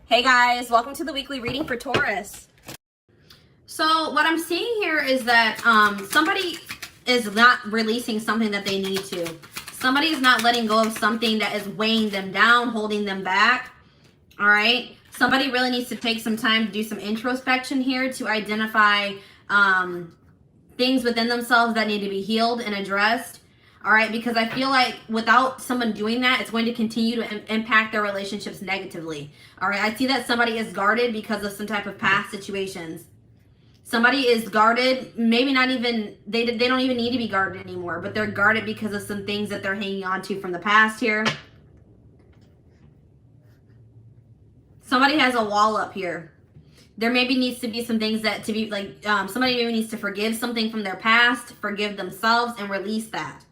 Hey guys, welcome to the weekly reading for Taurus. So what I'm seeing here is that somebody is not releasing something that they need to. Somebody is not letting go of something that is weighing them down, holding them back. All right. Somebody really needs to take some time to do some introspection here to identify things within themselves that need to be healed and addressed. All right, because I feel like without someone doing that, it's going to continue to impact their relationships negatively. All right, I see that somebody is guarded because of some type of past situations. Somebody is guarded, maybe not even, they don't even need to be guarded anymore, but they're guarded because of some things that they're hanging on to from the past here. Somebody has a wall up here. There maybe needs to be some things that to be like, somebody maybe needs to forgive something from their past, forgive themselves, and release that.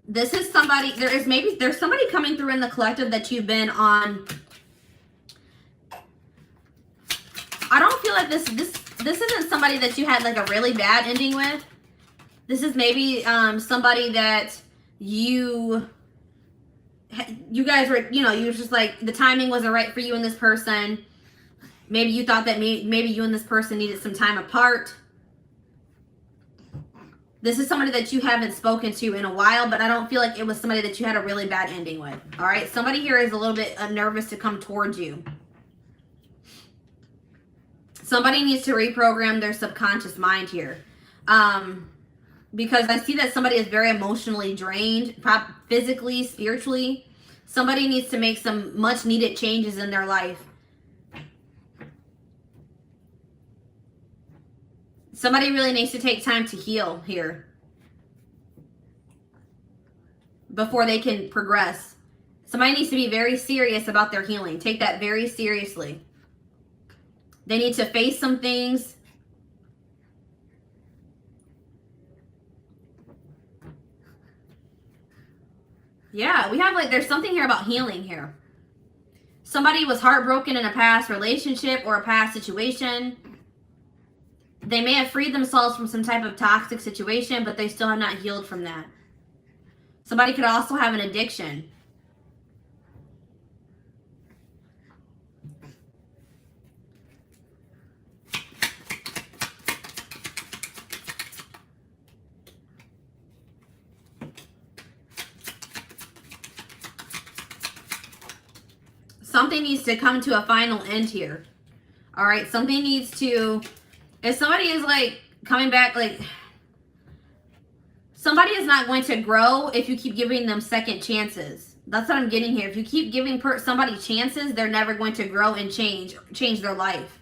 This is somebody, there's somebody coming through in the collective that you've been on. I don't feel like this isn't somebody that you had like a really bad ending with. This is maybe somebody that you guys were, you know, you were just like, the timing wasn't right for you and this person. Maybe you thought that maybe you and this person needed some time apart. This is somebody that you haven't spoken to in a while, but I don't feel like it was somebody that you had a really bad ending with. All right. Somebody here is a little bit nervous to come towards you. Somebody needs to reprogram their subconscious mind here. Because I see that somebody is very emotionally drained, physically, spiritually. Somebody needs to make some much needed changes in their life. Somebody really needs to take time to heal here before they can progress. Somebody needs to be very serious about their healing. Take that very seriously. They need to face some things. Yeah, we have like, there's something here about healing here. Somebody was heartbroken in a past relationship or a past situation. They may have freed themselves from some type of toxic situation, but they still have not healed from that. Somebody could also have an addiction. Something needs to come to a final end here. All right, something needs to... If somebody is like coming back, like somebody is not going to grow if you keep giving them second chances. That's what I'm getting here. If you keep giving somebody chances, they're never going to grow and change their life.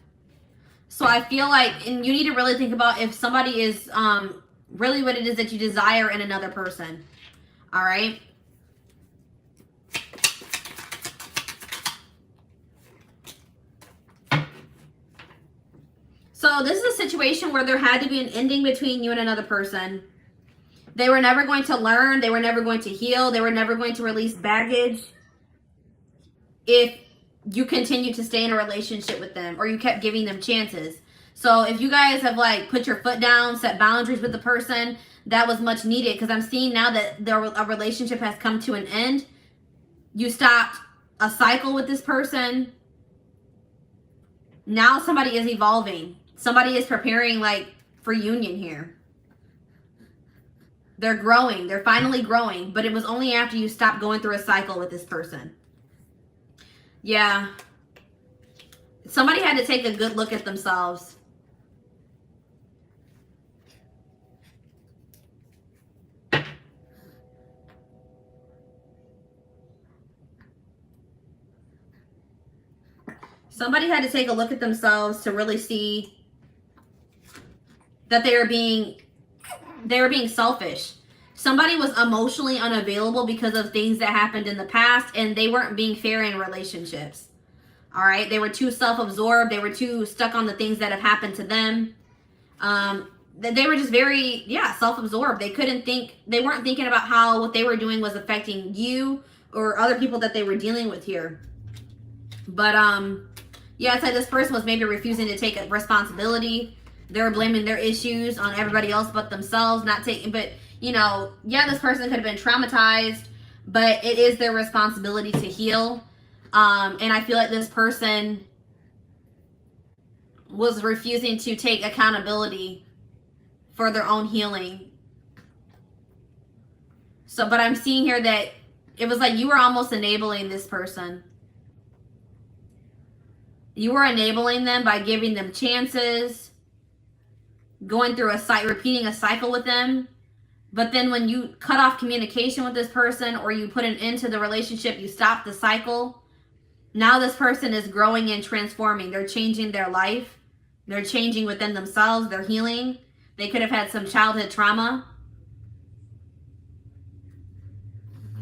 So I feel like, and you need to really think about if somebody is really what it is that you desire in another person. All right. So this is a situation where there had to be an ending between you and another person. They were never going to learn. They were never going to heal. They were never going to release baggage if you continue to stay in a relationship with them or you kept giving them chances. So if you guys have like put your foot down, set boundaries with the person, that was much needed, because I'm seeing now that a relationship has come to an end. You stopped a cycle with this person. Now somebody is evolving. Somebody is preparing like for union here. They're growing. They're finally growing. But it was only after you stopped going through a cycle with this person. Yeah. Somebody had to take a good look at themselves. Somebody had to take a look at themselves to really see that they were being selfish. Somebody was emotionally unavailable because of things that happened in the past, and they weren't being fair in relationships. All right. They were too self-absorbed. They were too stuck on the things that have happened to them. They were just very, self-absorbed. They weren't thinking about how what they were doing was affecting you or other people that they were dealing with here. But, yeah, it's like this person was maybe refusing to take responsibility. They were blaming their issues on everybody else but themselves, but, you know, yeah, this person could have been traumatized, but it is their responsibility to heal. And I feel like this person was refusing to take accountability for their own healing. So, but I'm seeing here that it was like you were almost enabling this person. You were enabling them by giving them chances, going through repeating a cycle with them. But then when you cut off communication with this person, or you put an end to the relationship, you stop the cycle. Now this person is growing and transforming. They're changing their life. They're changing within themselves. They're healing. They could have had some childhood trauma.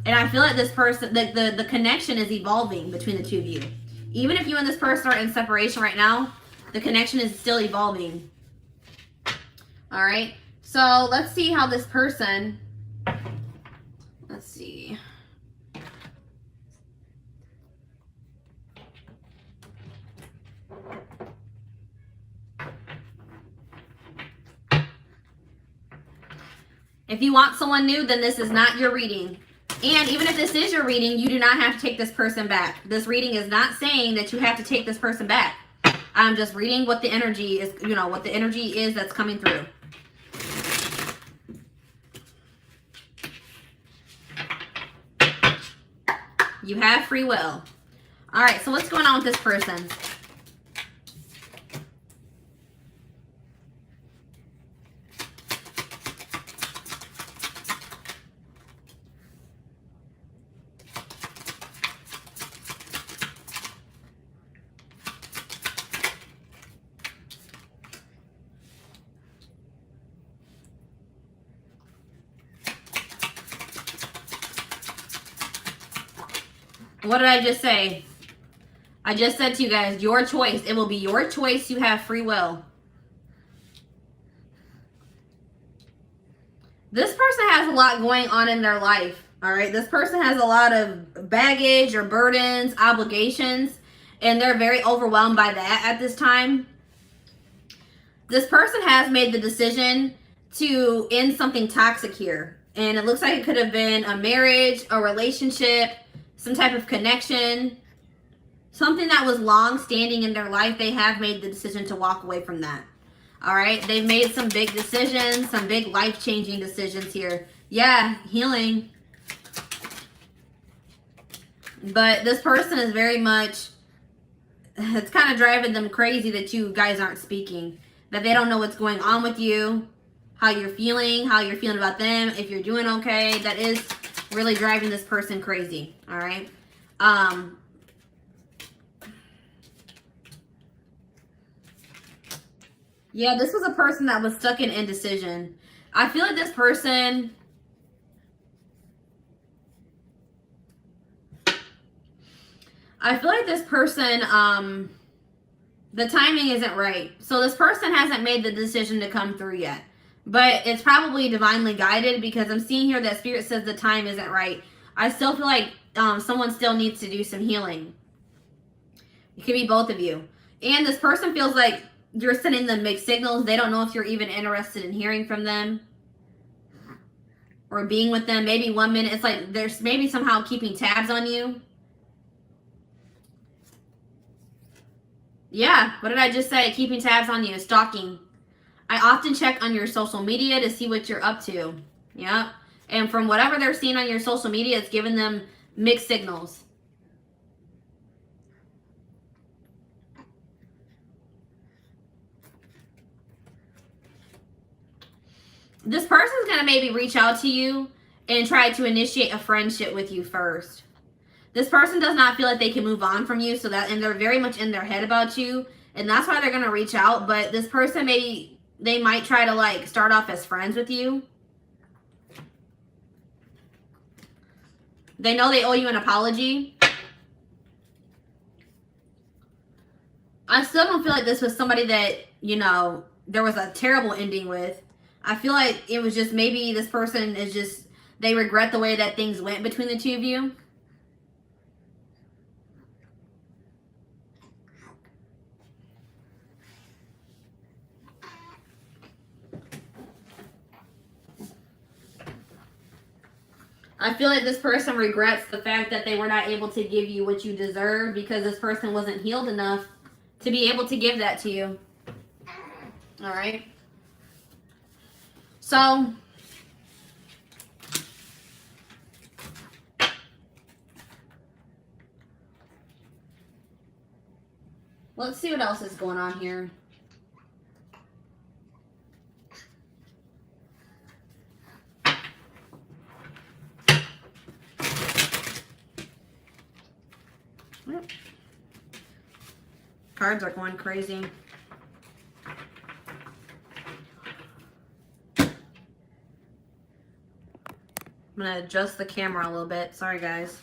And I feel like this person, the connection is evolving between the two of you. Even if you and this person are in separation right now, the connection is still evolving. All right. So let's see how this person, let's see. If you want someone new, then this is not your reading. And even if this is your reading, you do not have to take this person back. This reading is not saying that you have to take this person back. I'm just reading what the energy is, you know, what the energy is that's coming through. You have free will. All right, so what's going on with this person? What did I just say? I just said to you guys, your choice. It will be your choice. You have free will. This person has a lot going on in their life. All right. This person has a lot of baggage or burdens, obligations, and they're very overwhelmed by that at this time. This person has made the decision to end something toxic here. And it looks like it could have been a marriage, a relationship, some type of connection, something that was long standing in their life. They have made the decision to walk away from that. All right. They've made some big decisions, some big life-changing decisions here. Yeah, healing. But this person is very much, it's kind of driving them crazy that you guys aren't speaking, that they don't know what's going on with you, how you're feeling about them, if you're doing okay. That is really driving this person crazy. All right. Yeah, this was a person that was stuck in indecision. I feel like this person, the timing isn't right. So this person hasn't made the decision to come through yet. But it's probably divinely guided, because I'm seeing here that Spirit says the time isn't right. I still feel like someone still needs to do some healing. It could be both of you. And this person feels like you're sending them mixed signals. They don't know if you're even interested in hearing from them or being with them. Maybe 1 minute, it's like there's maybe somehow keeping tabs on you. Yeah, what did I just say? Keeping tabs on you, stalking. I often check on your social media to see what you're up to. Yeah. And from whatever they're seeing on your social media, it's giving them mixed signals. This person's going to maybe reach out to you and try to initiate a friendship with you first. This person does not feel like they can move on from you, and they're very much in their head about you, and that's why they're going to reach out. But this person they might try to like start off as friends with you. They know they owe you an apology. I still don't feel like this was somebody that, you know, there was a terrible ending with. I feel like it was just maybe this person is just, they regret the way that things went between the two of you. I feel like this person regrets the fact that they were not able to give you what you deserve because this person wasn't healed enough to be able to give that to you. All right. So let's see what else is going on here. Cards are going crazy. I'm gonna adjust the camera a little bit. Sorry, guys.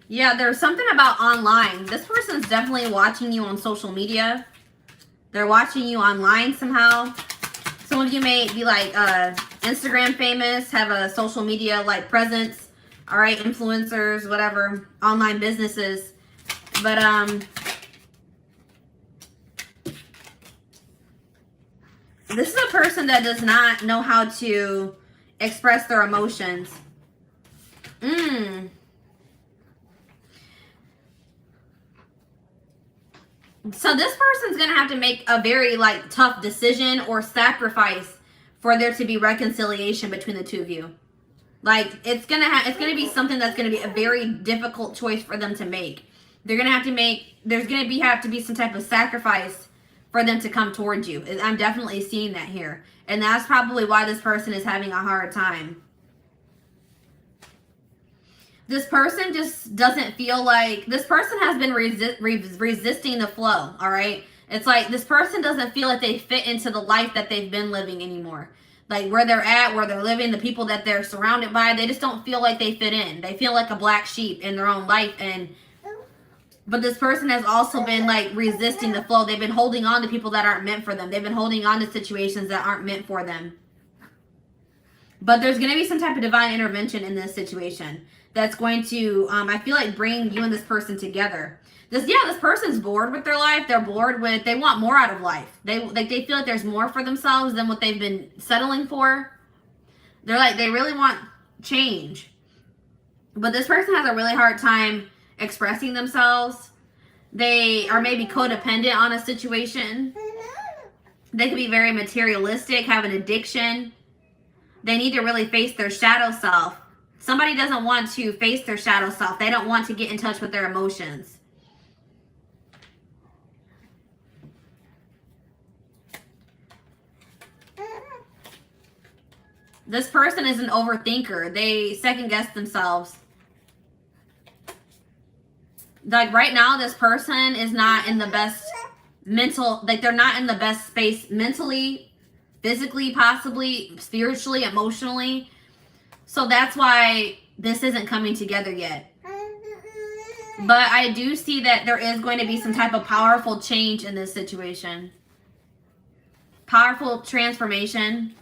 Yeah, there's something about online. This person's definitely watching you on social media. They're watching you online somehow. Some of you may be like Instagram famous, have a social media like presence. All right, influencers, whatever, online businesses. But this is a person that does not know how to express their emotions. So this person's going to have to make a very like tough decision or sacrifice for there to be reconciliation between the two of you. Like it's going to be something that's going to be a very difficult choice for them to make. They're going to have to make, there's going to have to be some type of sacrifice for them to come towards you. I'm definitely seeing that here. And that's probably why this person is having a hard time. This person just doesn't feel like, this person has been resisting the flow, all right? It's like this person doesn't feel like they fit into the life that they've been living anymore. Like where they're at, where they're living, the people that they're surrounded by, they just don't feel like they fit in. They feel like a black sheep in their own life. But this person has also been like resisting the flow. They've been holding on to people that aren't meant for them. They've been holding on to situations that aren't meant for them. But there's going to be some type of divine intervention in this situation that's going to, I feel like, bring you and this person together. This person's bored with their life. They're bored with, they want more out of life. They feel like there's more for themselves than what they've been settling for. They're like, they really want change. But this person has a really hard time expressing themselves. They are maybe codependent on a situation. They could be very materialistic, have an addiction. They need to really face their shadow self. Somebody doesn't want to face their shadow self. They don't want to get in touch with their emotions. This person is an overthinker. They second guess themselves. Like right now, this person is not in the best mental, like they're not in the best space mentally, physically, possibly, spiritually, emotionally. So that's why this isn't coming together yet. But I do see that there is going to be some type of powerful change in this situation. Powerful transformation.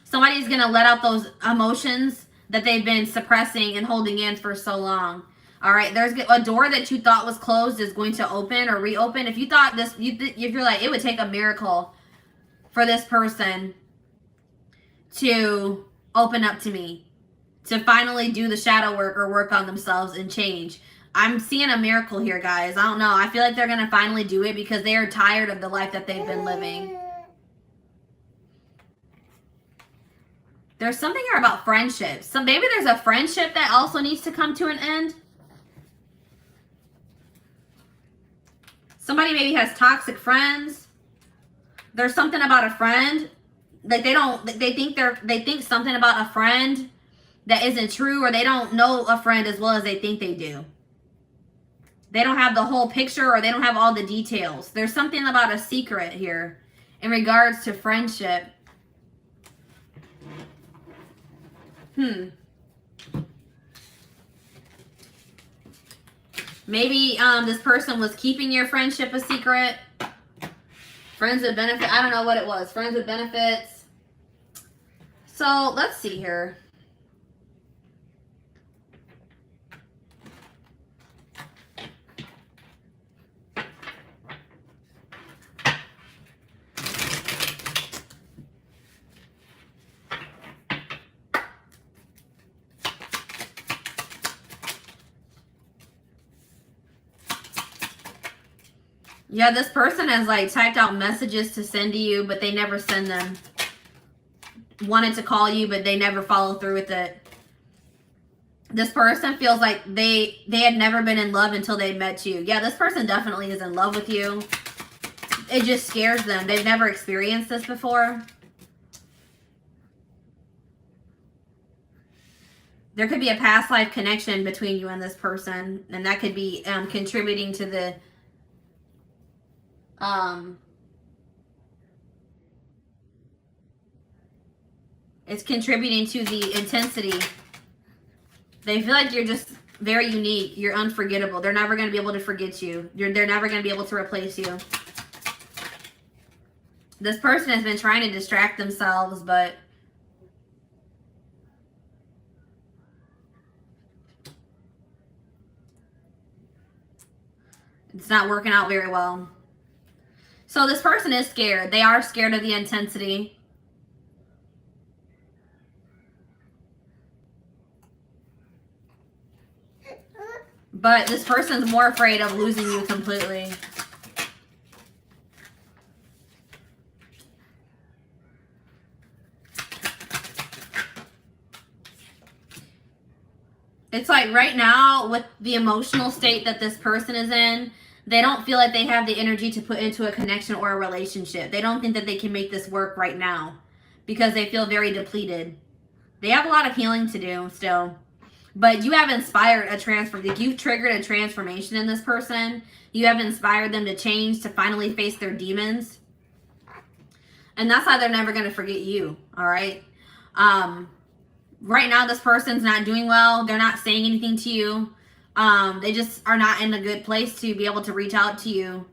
Somebody's going to let out those emotions that they've been suppressing and holding in for so long. All right, there's a door that you thought was closed is going to open or reopen. If you thought this, if you're like, it would take a miracle for this person to open up to me, to finally do the shadow work or work on themselves and change. I'm seeing a miracle here, guys. I don't know. I feel like they're going to finally do it because they are tired of the life that they've been living. There's something here about friendships. So maybe there's a friendship that also needs to come to an end. Somebody maybe has toxic friends. There's something about a friend. Like they think something about a friend that isn't true, or they don't know a friend as well as they think they do. They don't have the whole picture, or they don't have all the details. There's something about a secret here in regards to friendship. Maybe this person was keeping your friendship a secret. Friends with benefits. I don't know what it was. Friends with benefits. So let's see here. Yeah, this person has like typed out messages to send to you, but they never send them. Wanted to call you, but they never follow through with it. This person feels like they had never been in love until they met you. Yeah, this person definitely is in love with you. It just scares them. They've never experienced this before. There could be a past life connection between you and this person, and that could be contributing to the it's contributing to the intensity. They feel like you're just very unique. You're unforgettable. They're never going to be able to forget you. They're never going to be able to replace you. This person has been trying to distract themselves, but it's not working out very well. So this person is scared. They are scared of the intensity. But this person's more afraid of losing you completely. It's like right now, with the emotional state that this person is in, they don't feel like they have the energy to put into a connection or a relationship. They don't think that they can make this work right now because they feel very depleted. They have a lot of healing to do still. But you have inspired a you've triggered a transformation in this person. You have inspired them to change, to finally face their demons. And that's why they're never going to forget you, all right? Right now, this person's not doing well. They're not saying anything to you. They just are not in a good place to be able to reach out to you,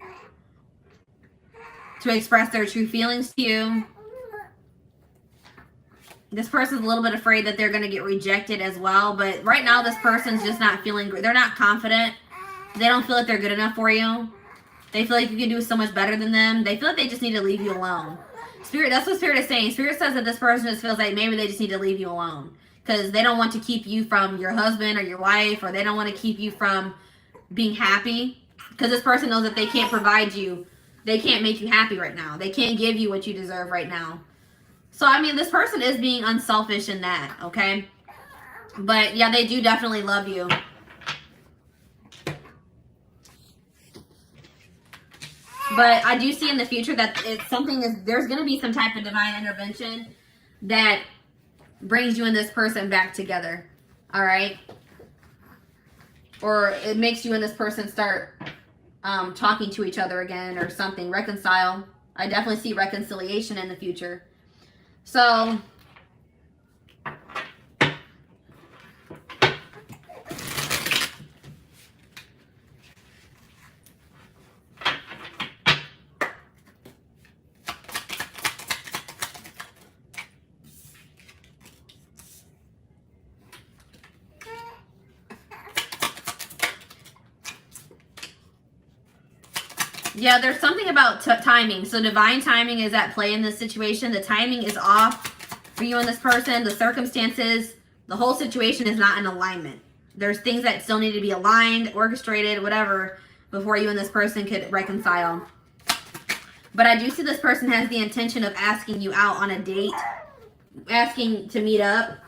to express their true feelings to you. This person's a little bit afraid that they're going to get rejected as well. But right now, this person's just not feeling great. They're not confident. They don't feel like they're good enough for you. They feel like you can do so much better than them. They feel like they just need to leave you alone. Spirit, that's what Spirit is saying. Spirit says that this person just feels like maybe they just need to leave you alone. Because they don't want to keep you from your husband or your wife. Or they don't want to keep you from being happy. Because this person knows that they can't provide you. They can't make you happy right now. They can't give you what you deserve right now. So, I mean, this person is being unselfish in that, okay? But, yeah, they do definitely love you. But I do see in the future that there's going to be some type of divine intervention that brings you and this person back together, all right? Or it makes you and this person start talking to each other again or something, reconcile. I definitely see reconciliation in the future. So, yeah, there's something about timing. So divine timing is at play in this situation. The timing is off for you and this person. The circumstances, the whole situation is not in alignment. There's things that still need to be aligned, orchestrated, whatever, before you and this person could reconcile. But I do see this person has the intention of asking you out on a date, asking to meet up.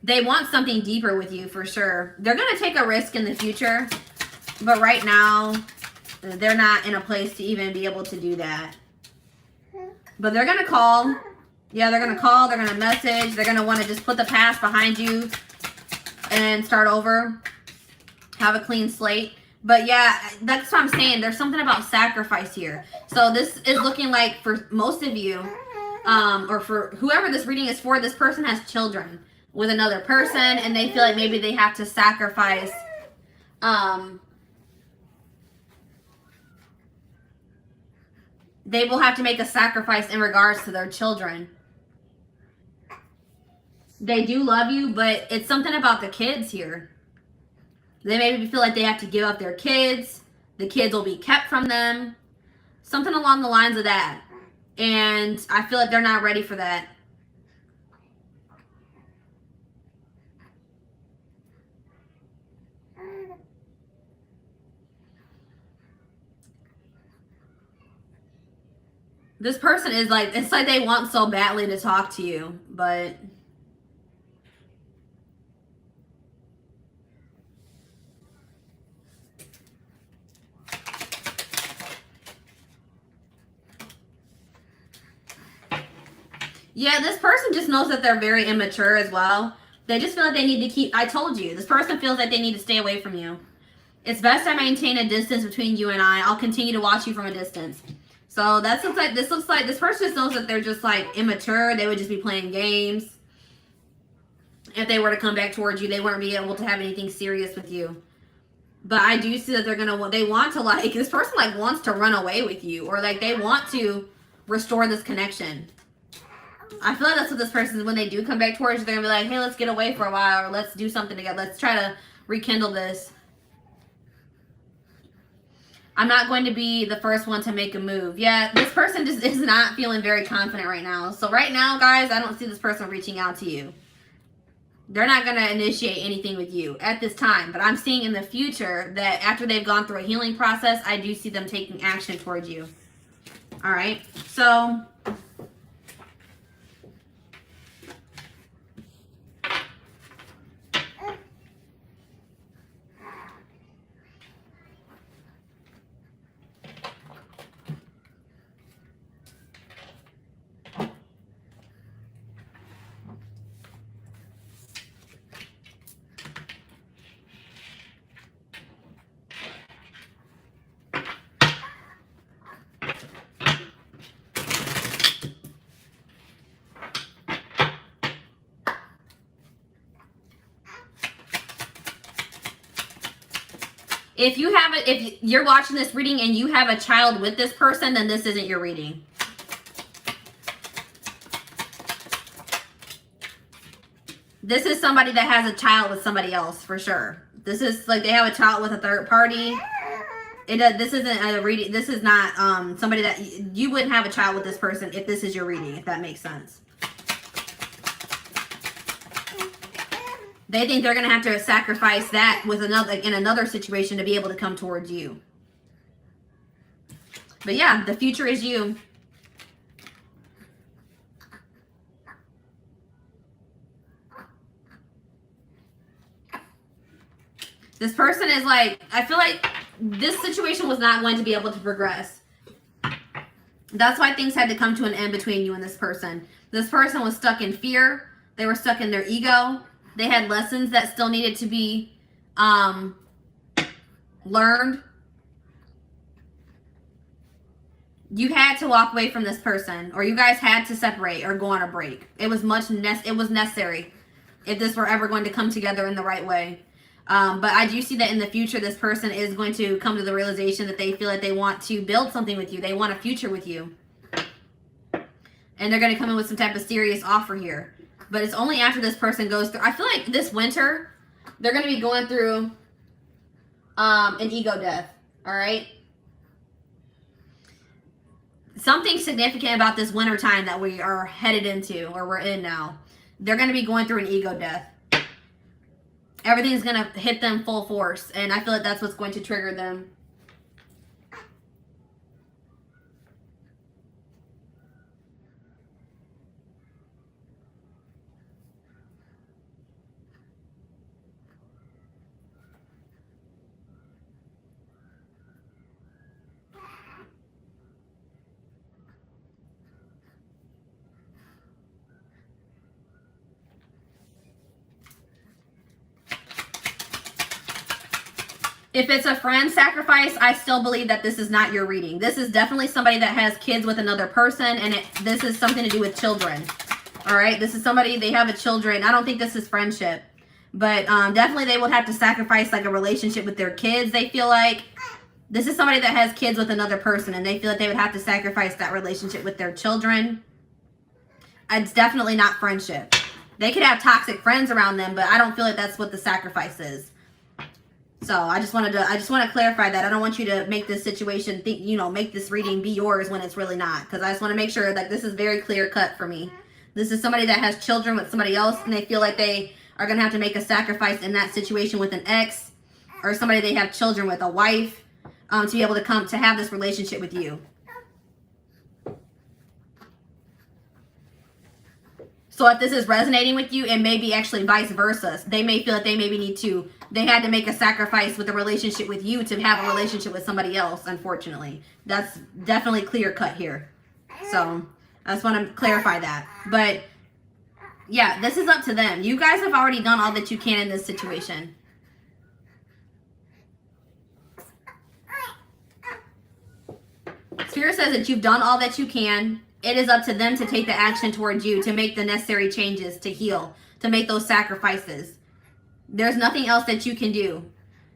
They want something deeper with you for sure. They're going to take a risk in the future, but right now, they're not in a place to even be able to do that. But they're going to call. Yeah, they're going to call. They're going to message. They're going to want to just put the past behind you and start over. Have a clean slate. But yeah, that's what I'm saying. There's something about sacrifice here. So this is looking like for most of you, or for whoever this reading is for, this person has children. with another person, and they feel like maybe they have to sacrifice they will have to make a sacrifice in regards to their children. They do love you, but it's something about the kids here. They maybe feel like they have to give up their kids. The kids will be kept from them. Something along the lines of that. And I feel like they're not ready for that. This person is like, it's like they want so badly to talk to you, but yeah, this person just knows that they're very immature as well. They just feel like they need to keep, I told you, this person feels like they need to stay away from you. It's best I maintain a distance between you and I. I'll continue to watch you from a distance. So that looks like, this person just knows that they're just like immature. They would just be playing games. If they were to come back towards you, they wouldn't be able to have anything serious with you. But I do see that they want to like, this person like wants to run away with you, or like they want to restore this connection. I feel like that's what this person is. When they do come back towards you, they're gonna be like, hey, let's get away for a while, or let's do something together. Let's try to rekindle this. I'm not going to be the first one to make a move. Yeah, this person just is not feeling very confident right now. So right now, guys, I don't see this person reaching out to you. They're not going to initiate anything with you at this time. But I'm seeing in the future that after they've gone through a healing process, I do see them taking action towards you. All right. So if you're watching this reading and you have a child with this person, then this isn't your reading. This is somebody that has a child with somebody else for sure. This is like they have a child with a third party. This isn't a reading. This is not somebody that you wouldn't have a child with this person if this is your reading, if that makes sense. They think they're going to have to sacrifice that with in another situation to be able to come towards you. But yeah, the future is you. This person is like, I feel like this situation was not going to be able to progress. That's why things had to come to an end between you and this person. This person was stuck in fear. They were stuck in their ego. They had lessons that still needed to be learned. You had to walk away from this person, or you guys had to separate or go on a break. It was necessary if this were ever going to come together in the right way. But I do see that in the future, this person is going to come to the realization that they feel like they want to build something with you. They want a future with you. And they're going to come in with some type of serious offer here. But it's only after this person goes through. I feel like this winter, they're going to be going through an ego death. All right. Something significant about this winter time that we are headed into, or we're in now. They're going to be going through an ego death. Everything's going to hit them full force. And I feel like that's what's going to trigger them. If it's a friend sacrifice, I still believe that this is not your reading. This is definitely somebody that has kids with another person, and this is something to do with children. All right, this is somebody, they have a children. I don't think this is friendship, but definitely they would have to sacrifice like a relationship with their kids. They feel like this is somebody that has kids with another person, and they feel like they would have to sacrifice that relationship with their children. It's definitely not friendship. They could have toxic friends around them, but I don't feel like that's what the sacrifice is. So I just want to clarify that. I don't want you to make this situation think, you know, make this reading be yours when it's really not. Because I just want to make sure that this is very clear cut for me. This is somebody that has children with somebody else, and they feel like they are going to have to make a sacrifice in that situation with an ex, or somebody they have children with, a wife, to be able to come to have this relationship with you. So if this is resonating with you, it may be actually vice versa. They may feel that they maybe they had to make a sacrifice with a relationship with you to have a relationship with somebody else, unfortunately. That's definitely clear cut here. So I just want to clarify that. But yeah, this is up to them. You guys have already done all that you can in this situation. Spirit says that you've done all that you can. It is up to them to take the action towards you, to make the necessary changes, to heal, to make those sacrifices. There's nothing else that you can do.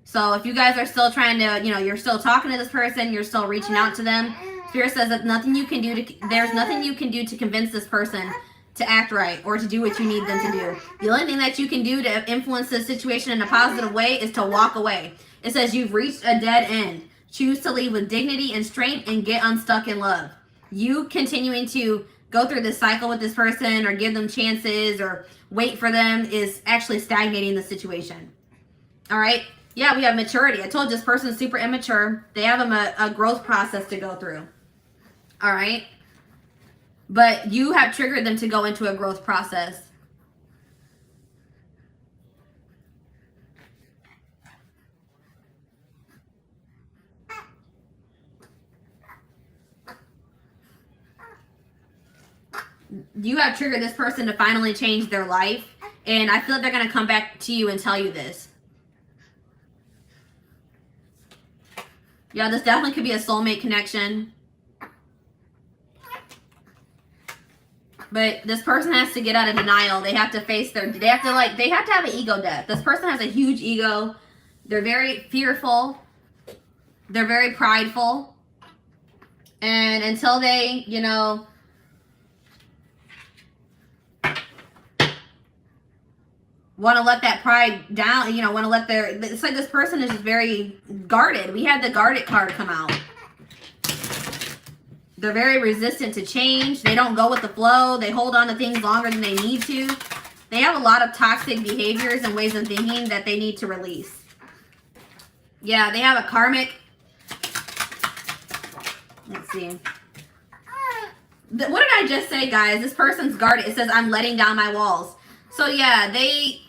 So if you guys are still trying to, you know, you're still talking to this person, you're still reaching out to them, Spirit says that nothing you can do there's nothing you can do to convince this person to act right or to do what you need them to do. The only thing that you can do to influence this situation in a positive way is to walk away. It says you've reached a dead end. Choose to leave with dignity and strength and get unstuck in love. You continuing to go through this cycle with this person or give them chances or wait for them is actually stagnating the situation. All right. Yeah, we have maturity. I told you this person is super immature. They have a growth process to go through. All right. But you have triggered them to go into a growth process. You have triggered this person to finally change their life. And I feel like they're going to come back to you and tell you this. Yeah, this definitely could be a soulmate connection. But this person has to get out of denial. They have to face they have to have an ego death. This person has a huge ego. They're very fearful. They're very prideful. And until they, you know, want to let that pride down, you know, want to let it's like this person is just very guarded. We had the guarded card come out. They're very resistant to change. They don't go with the flow. They hold on to things longer than they need to. They have a lot of toxic behaviors and ways of thinking that they need to release. Yeah, they have a karmic. Let's see. What did I just say, guys? This person's guarded. It says, I'm letting down my walls. So yeah, this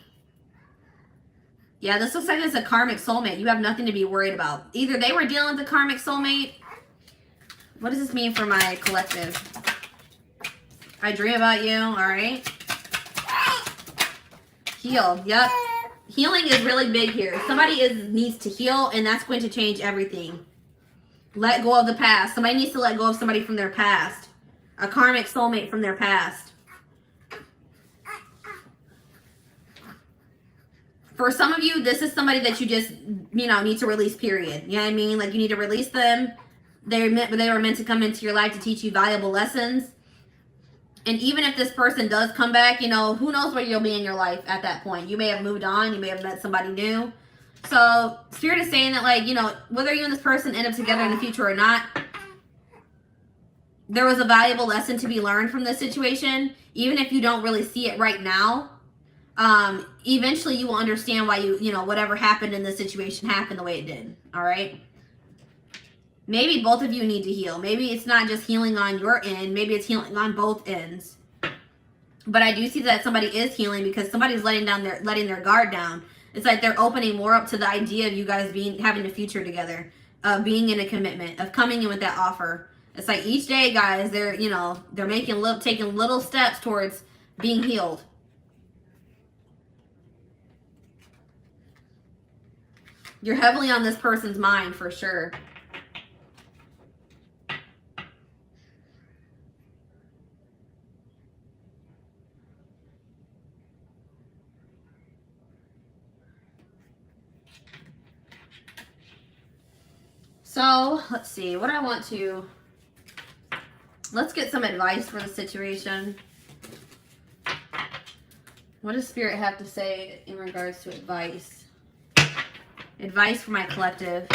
looks like it's a karmic soulmate. You have nothing to be worried about. Either they were dealing with a karmic soulmate. What does this mean for my collective? I dream about you. All right. Heal. Yep. Healing is really big here. Somebody needs to heal, and that's going to change everything. Let go of the past. Somebody needs to let go of somebody from their past. A karmic soulmate from their past. For some of you, this is somebody that you just, you know, need to release, period. You know what I mean? Like, you need to release them. They were meant to come into your life to teach you valuable lessons. And even if this person does come back, you know, who knows where you'll be in your life at that point. You may have moved on. You may have met somebody new. So Spirit is saying that, like, you know, whether you and this person end up together in the future or not, there was a valuable lesson to be learned from this situation. Even if you don't really see it right now, eventually you will understand why you know, whatever happened in this situation happened the way it did. All right. Maybe both of you need to heal. Maybe it's not just healing on your end. Maybe it's healing on both ends. But I do see that somebody is healing because somebody's letting their guard down. It's like they're opening more up to the idea of you guys having a future together, of being in a commitment, of coming in with that offer. It's like each day, guys, they're taking little steps towards being healed. You're heavily on this person's mind for sure. So, let's see. What I want to... Let's get some advice for the situation. What does Spirit have to say in regards to advice? Advice for my collective.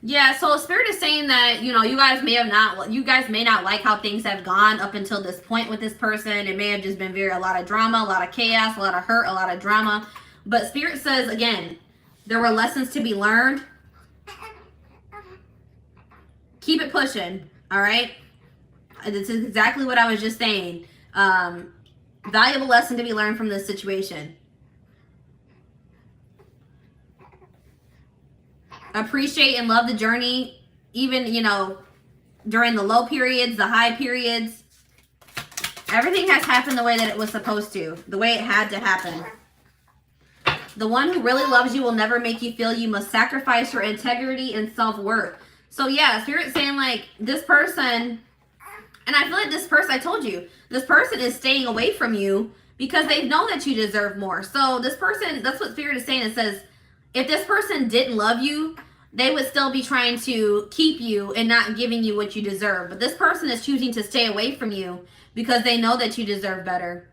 Yeah, so Spirit is saying that, you know, you guys may not like how things have gone up until this point with this person. It may have just been a lot of drama, a lot of chaos, a lot of hurt, a lot of drama. But Spirit says, again, there were lessons to be learned. Keep it pushing, all right? This is exactly what I was just saying. Valuable lesson to be learned from this situation. Appreciate and love the journey, even, you know, during the low periods, the high periods. Everything has happened the way that it was supposed to, the way it had to happen. The one who really loves you will never make you feel you must sacrifice your integrity and self-worth. So yeah, Spirit's saying like this person, and I feel like this person, I told you, this person is staying away from you because they know that you deserve more. So this person, that's what Spirit is saying. It says, if this person didn't love you, they would still be trying to keep you and not giving you what you deserve. But this person is choosing to stay away from you because they know that you deserve better.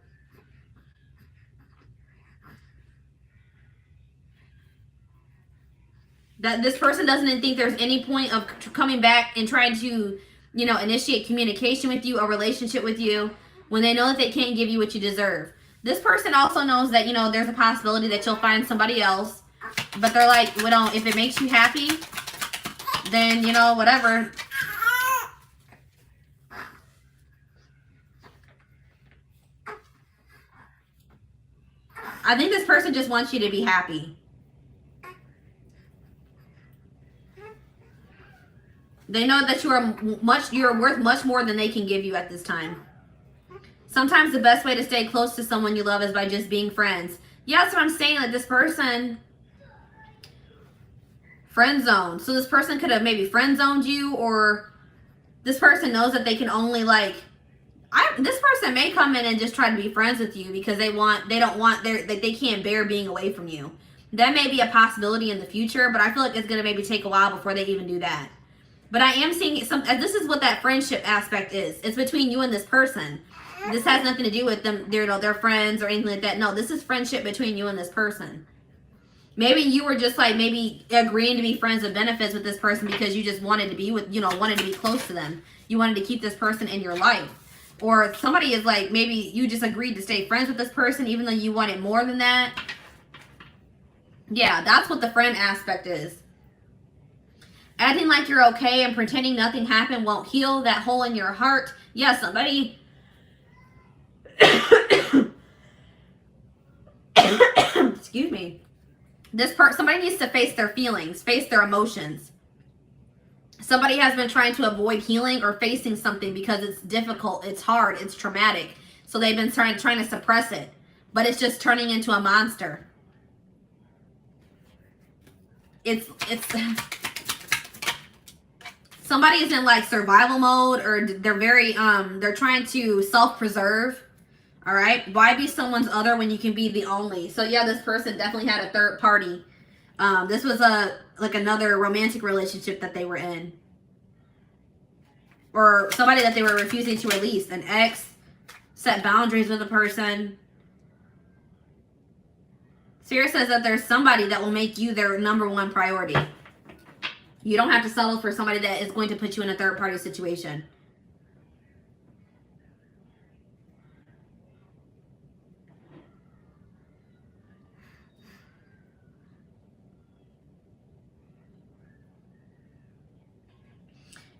That this person doesn't think there's any point of coming back and trying to, you know, initiate communication with you, a relationship with you, when they know that they can't give you what you deserve. This person also knows that, you know, there's a possibility that you'll find somebody else. But they're like, well, if it makes you happy, then, you know, whatever. I think this person just wants you to be happy. They know that you're worth much more than they can give you at this time. Sometimes the best way to stay close to someone you love is by just being friends. Yeah, that's what I'm saying. Like this person... friend zone. So this person could have maybe friend zoned you, or this person knows that they can only like, this person may come in and just try to be friends with you because they can't bear being away from you. That may be a possibility in the future, but I feel like it's going to maybe take a while before they even do that. But I am seeing this is what that friendship aspect is. It's between you and this person. This has nothing to do with them, you know, their friends or anything like that. No, this is friendship between you and this person. Maybe you were just like maybe agreeing to be friends with benefits with this person because you just wanted to be with, you know, wanted to be close to them. You wanted to keep this person in your life. Or somebody is like, maybe you just agreed to stay friends with this person even though you wanted more than that. Yeah, that's what the friend aspect is. Acting like you're okay and pretending nothing happened won't heal that hole in your heart. Yeah, somebody... Excuse me. Somebody needs to face their feelings, face their emotions. Somebody has been trying to avoid healing or facing something because it's difficult, it's hard, it's traumatic. So they've been trying to suppress it, but it's just turning into a monster. It's somebody is in like survival mode, or they're trying to self-preserve. All right, why be someone's other when you can be the only? So yeah, this person definitely had a third party. This was another romantic relationship that they were in, or somebody that they were refusing to release. An ex, set boundaries with a person. Spirit says that there's somebody that will make you their #1 priority. You don't have to settle for somebody that is going to put you in a third party situation.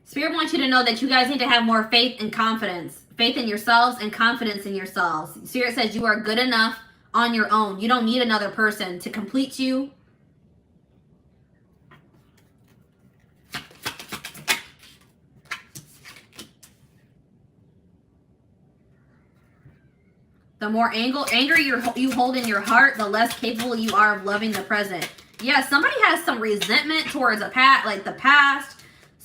Spirit wants you to know that you guys need to have more faith and confidence. Faith in yourselves and confidence in yourselves. Spirit says you are good enough on your own. You don't need another person to complete you. The more anger you hold in your heart, the less capable you are of loving the present. Yeah, somebody has some resentment towards the past.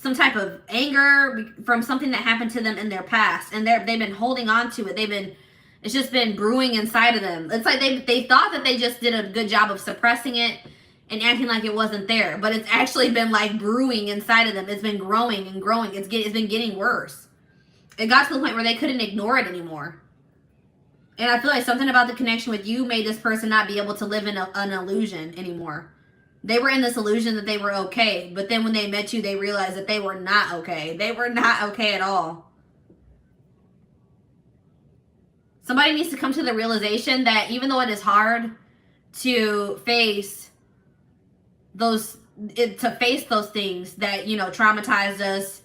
some type of anger from something that happened to them in their past, and they've been holding on to it. It's just been brewing inside of them. It's like they thought that they just did a good job of suppressing it and acting like it wasn't there, but it's actually been like brewing inside of them. It's been growing and growing. It's been getting worse. It got to the point where they couldn't ignore it anymore. And I feel like something about the connection with you made this person not be able to live in an illusion anymore. They were in this illusion that they were okay, but then when they met you, they realized that they were not okay. They were not okay at all. Somebody needs to come to the realization that even though it is hard to face those things that, you know, traumatized us,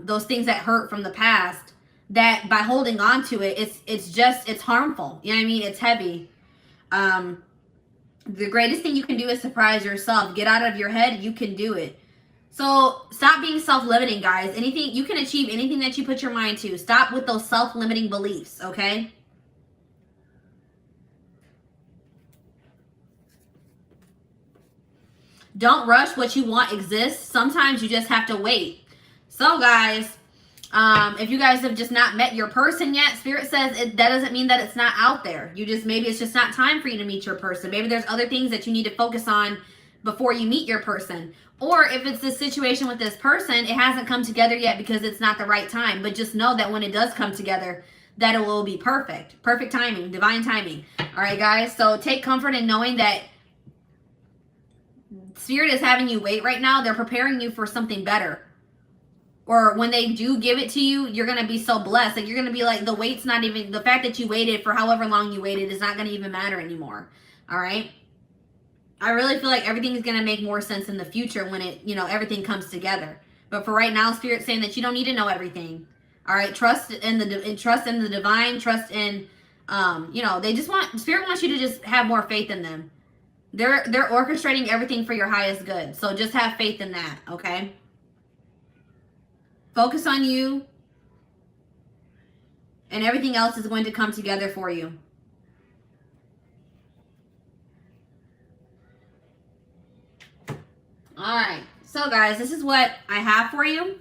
those things that hurt from the past, that by holding on to it, it's harmful. You know what I mean? It's heavy. The greatest thing you can do is surprise yourself. Get out of your head. You can do it. So stop being self-limiting, guys. You can achieve anything that you put your mind to. Stop with those self-limiting beliefs, okay? Don't rush. What you want exists. Sometimes you just have to wait. So, guys, if you guys have just not met your person yet, Spirit says that doesn't mean that it's not out there. Maybe it's just not time for you to meet your person. Maybe there's other things that you need to focus on before you meet your person. Or if it's this situation with this person, it hasn't come together yet because it's not the right time. But just know that when it does come together, that it will be perfect. Perfect timing, divine timing. All right, guys. So take comfort in knowing that Spirit is having you wait right now. They're preparing you for something better. Or when they do give it to you, you're going to be so blessed. Like, you're going to be like, the wait's not even, the fact that you waited for however long you waited is not going to even matter anymore. All right? I really feel like everything is going to make more sense in the future when it, you know, everything comes together. But for right now, Spirit's saying that you don't need to know everything. All right? Trust in the divine, trust in, you know, Spirit wants you to just have more faith in them. They're orchestrating everything for your highest good. So just have faith in that, okay? Focus on you, and everything else is going to come together for you. All right. So, guys, this is what I have for you.